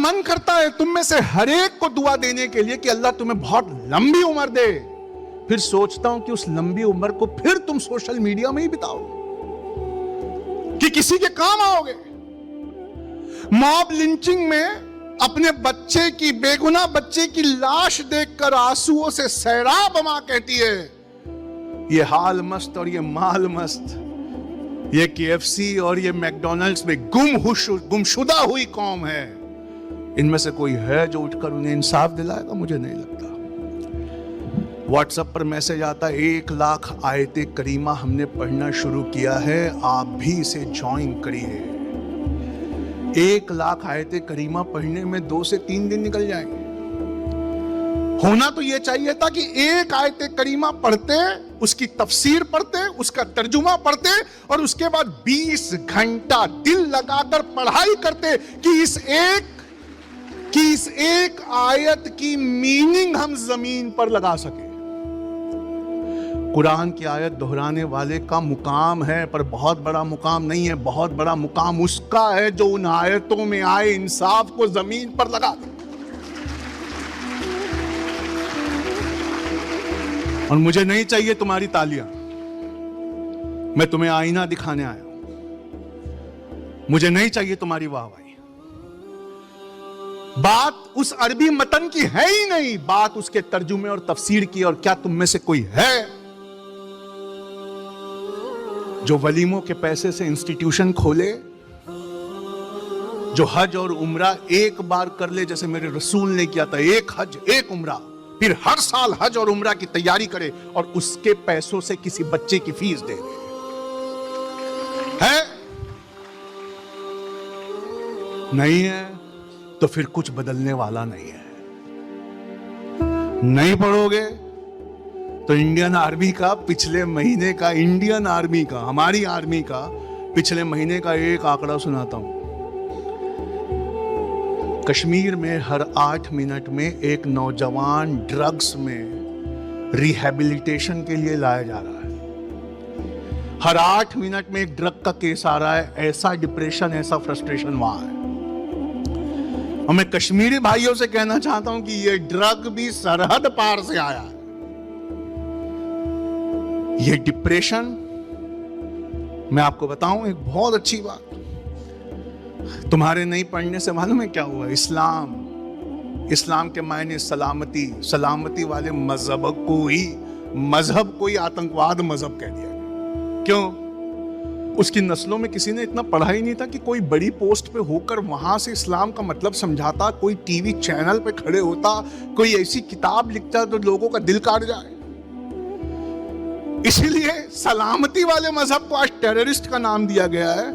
मन करता है तुम में से हर एक को दुआ देने के लिए कि अल्लाह तुम्हें बहुत लंबी उम्र दे, फिर सोचता हूं कि उस लंबी उम्र को फिर तुम सोशल मीडिया में ही बिताओ कि किसी के काम आओगे। मॉब लिंचिंग में अपने बच्चे की, बेगुनाह बच्चे की लाश देखकर आंसुओं से सैराब मां कहती है, ये हाल मस्त और ये माल मस्त, ये KFC और ये मैकडॉनल्ड्स में गुमशुदा हुई कौम है। इनमें से कोई है जो उठकर उन्हें इंसाफ दिलाएगा? मुझे नहीं लगता। व्हाट्सएप पर मैसेज आता है, 1 लाख आयते करीमा हमने पढ़ना शुरू किया है, आप भी इसे ज्वाइन करिए। 1 लाख आयते करीमा पढ़ने में 2 से 3 दिन निकल जाएंगे। होना तो यह चाहिए था कि एक आयते करीमा पढ़ते, उसकी तफसीर पढ़ते, उसका तर्जुमा पढ़ते और उसके बाद 20 घंटा दिल लगाकर पढ़ाई करते कि इस एक आयत की मीनिंग हम जमीन पर लगा सके। कुरान की आयत दोहराने वाले का मुकाम है, पर बहुत बड़ा मुकाम नहीं है। बहुत बड़ा मुकाम उसका है जो उन आयतों में आए इंसाफ को जमीन पर लगा दे। और मुझे नहीं चाहिए तुम्हारी तालियां, मैं तुम्हें आईना दिखाने आया हूं। मुझे नहीं चाहिए तुम्हारी वाहवाही। बात उस अरबी मतन की है ही नहीं, बात उसके तर्जुमे और तफसीर की। और क्या तुम में से कोई है जो वलीमों के पैसे से इंस्टीट्यूशन खोले, जो हज और उम्रा एक बार कर ले, जैसे मेरे रसूल ने किया था, 1 हज 1 उम्रा, फिर हर साल हज और उम्रा की तैयारी करे और उसके पैसों से किसी बच्चे की फीस दे दे? है? नहीं है तो फिर कुछ बदलने वाला नहीं है। नहीं पढ़ोगे तो इंडियन आर्मी का पिछले महीने का, इंडियन आर्मी का, हमारी आर्मी का पिछले महीने का एक आंकड़ा सुनाता हूं। कश्मीर में हर 8 मिनट में एक नौजवान ड्रग्स में रिहैबिलिटेशन के लिए लाया जा रहा है। हर 8 मिनट में एक ड्रग का केस आ रहा है। ऐसा डिप्रेशन, ऐसा फ्रस्ट्रेशन वहां है। और मैं कश्मीरी भाइयों से कहना चाहता हूं कि ये ड्रग भी सरहद पार से आया है। ये डिप्रेशन, मैं आपको बताऊं एक बहुत अच्छी बात, तुम्हारे नहीं पढ़ने से मालूम है क्या हुआ? इस्लाम के मायने सलामती, सलामती वाले मजहब को ही आतंकवाद मजहब कह दिया। क्यों? उसकी नस्लों में किसी ने इतना पढ़ा ही नहीं था कि कोई बड़ी पोस्ट पे होकर वहां से इस्लाम का मतलब समझाता, कोई टीवी चैनल पे खड़े होता, कोई ऐसी किताब लिखता तो लोगों का दिल काट जाए। इसीलिए सलामती वाले मजहब को आज टेररिस्ट का नाम दिया गया है।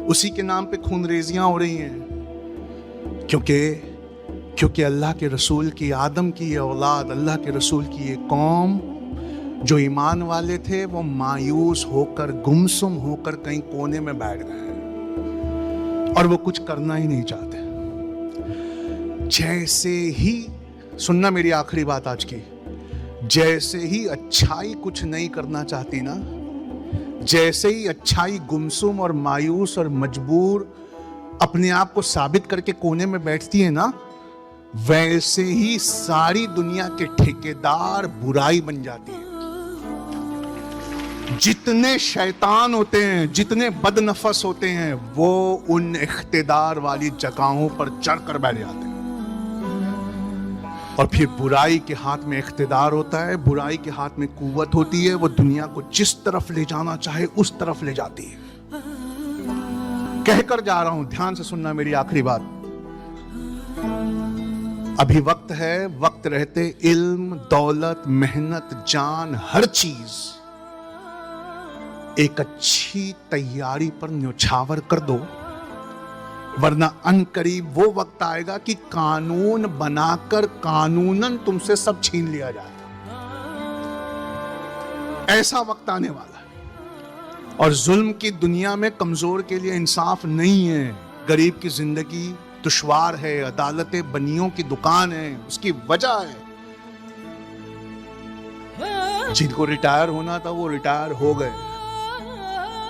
उसी के नाम पे खूनरेजियां हो रही हैं, क्योंकि अल्लाह के रसूल की, आदम की ये औलाद, अल्लाह के रसूल की ये कौम जो ईमान वाले थे, वो मायूस होकर, गुमसुम होकर कहीं कोने में बैठ गए और वो कुछ करना ही नहीं चाहते। जैसे ही, सुनना मेरी आखिरी बात आज की, जैसे ही अच्छाई कुछ नहीं करना चाहती ना, जैसे ही अच्छाई गुमसुम और मायूस और मजबूर अपने आप को साबित करके कोने में बैठती है ना, वैसे ही सारी दुनिया के ठेकेदार बुराई बन जाती है। जितने शैतान होते हैं, जितने बदनफस होते हैं, वो उन इख्तिदार वाली जगहों पर चढ़कर बैठ जाते हैं। और फिर बुराई के हाथ में इख्तिदार होता है, बुराई के हाथ में कुव्वत होती है। वो दुनिया को जिस तरफ ले जाना चाहे उस तरफ ले जाती है। कहकर जा रहा हूं, ध्यान से सुनना मेरी आखिरी बात। अभी वक्त है, वक्त रहते इल्म, दौलत, मेहनत, जान, हर चीज एक अच्छी तैयारी पर न्यौछावर कर दो, वरना अनकरीब वो वक्त आएगा कि कानून बनाकर कानूनन तुमसे सब छीन लिया जाएगा। ऐसा वक्त आने वाला है। और जुल्म की दुनिया में कमजोर के लिए इंसाफ नहीं है। गरीब की जिंदगी दुश्वार है, अदालतें बनियों की दुकान है। उसकी वजह है, जिनको रिटायर होना था वो रिटायर हो गए।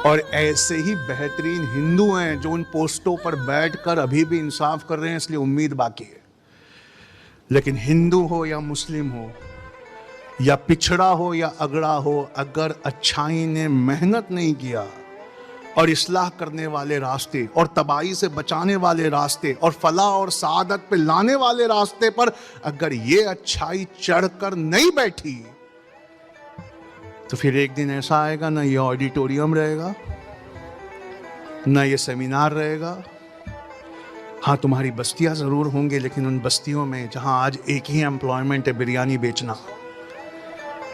और ऐसे ही बेहतरीन हिंदू हैं जो उन पोस्टों पर बैठकर अभी भी इंसाफ कर रहे हैं, इसलिए उम्मीद बाकी है। लेकिन हिंदू हो या मुस्लिम हो या पिछड़ा हो या अगड़ा हो, अगर अच्छाई ने मेहनत नहीं किया और इस्लाह करने वाले रास्ते और तबाही से बचाने वाले रास्ते और फलाह और सआदत पे लाने वाले रास्ते पर अगर ये अच्छाई चढ़कर नहीं बैठी, तो फिर एक दिन ऐसा आएगा, ना ये ऑडिटोरियम रहेगा, ना ये सेमिनार रहेगा। हाँ, तुम्हारी बस्तियां जरूर होंगी, लेकिन उन बस्तियों में जहां आज एक ही एम्प्लॉयमेंट है, बिरयानी बेचना,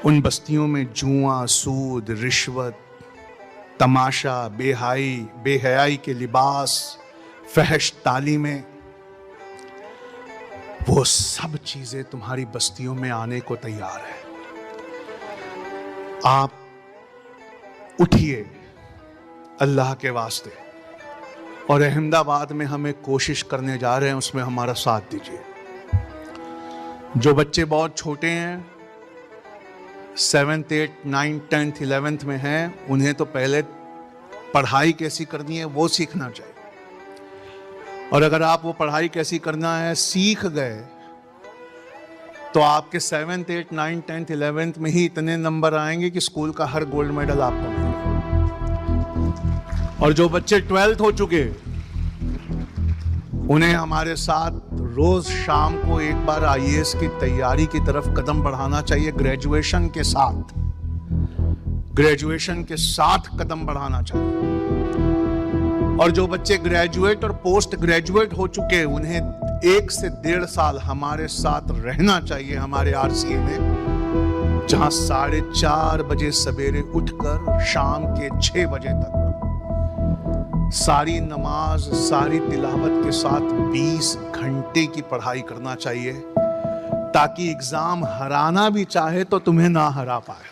उन बस्तियों में जुआ, सूद, रिश्वत, तमाशा, बेहयाई के लिबास, फहश तालीमें, वो सब चीजें तुम्हारी बस्तियों में आने को तैयार है। आप उठिए अल्लाह के वास्ते, और अहमदाबाद में हम एक कोशिश करने जा रहे हैं, उसमें हमारा साथ दीजिए। जो बच्चे बहुत छोटे हैं, 7th 8th 9th 10th 11th में हैं, उन्हें तो पहले पढ़ाई कैसी करनी है वो सीखना चाहिए। और अगर आप वो पढ़ाई कैसी करना है सीख गए, तो आपके 7th 8th 9th 10th 11th में ही इतने नंबर आएंगे कि स्कूल का हर गोल्ड मेडल आपको मिलेगा। और जो बच्चे 12th हो चुके, उन्हें हमारे साथ रोज शाम को एक बार IAS की तैयारी की तरफ कदम बढ़ाना चाहिए। ग्रेजुएशन के साथ कदम बढ़ाना चाहिए। और जो बच्चे ग्रेजुएट और पोस्ट ग्रेजुएट हो चुके, उन्हें 1 से 1.5 साल हमारे साथ रहना चाहिए हमारे RCA में, जहां 4:30 बजे सवेरे उठकर शाम के 6 बजे तक सारी नमाज, सारी तिलावत के साथ 20 घंटे की पढ़ाई करना चाहिए, ताकि एग्जाम हराना भी चाहे तो तुम्हें ना हरा पाए।